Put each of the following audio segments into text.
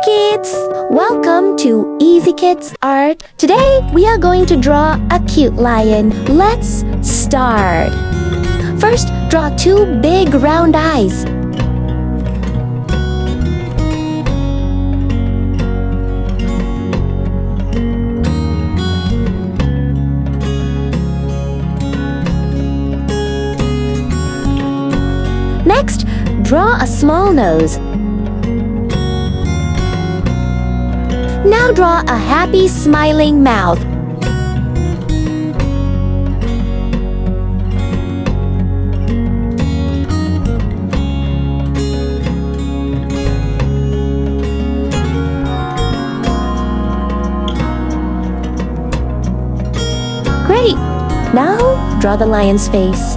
kids! Welcome to Easy Kids Art. Today we are going to draw a cute lion. Let's start. First, draw two big round eyes. Next, draw a small nose. Now draw a happy, smiling mouth. Great! Now, draw the lion's face.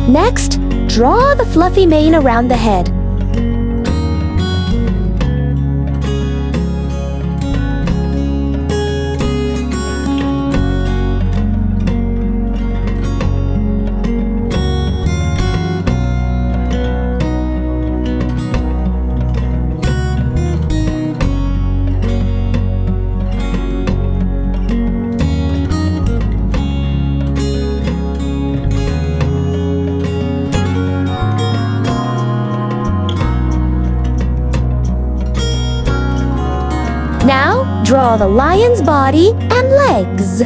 Next, draw the fluffy mane around the head. Now, draw the lion's body and legs.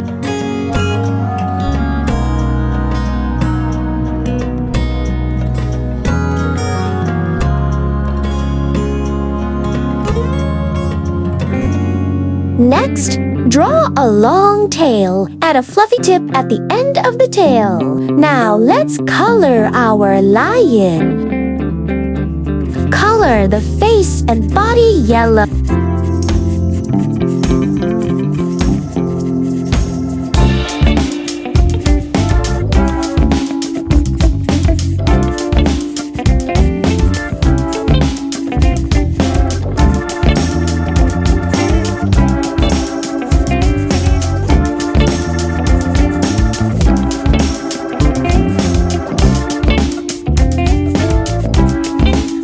Next, draw a long tail. Add a fluffy tip at the end of the tail. Now, let's color our lion. Color the face and body yellow.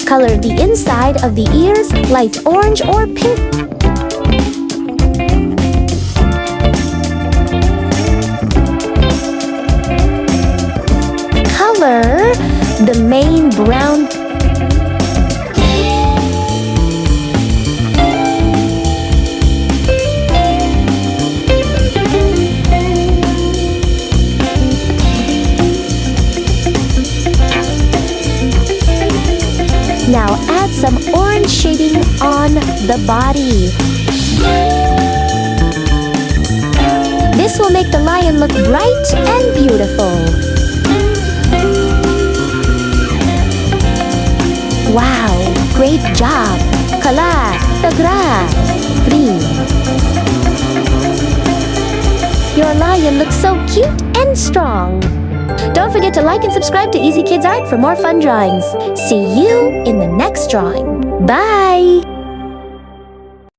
Color the inside of the ears light orange or pink. Color the mane brown. Now add some orange shading on the body. This will make the lion look bright and beautiful. Wow, great job! Kala, tagra, free. Your lion looks so cute and strong. Don't forget to like and subscribe to Easy Kids Art for more fun drawings. See you in the next drawing. Bye!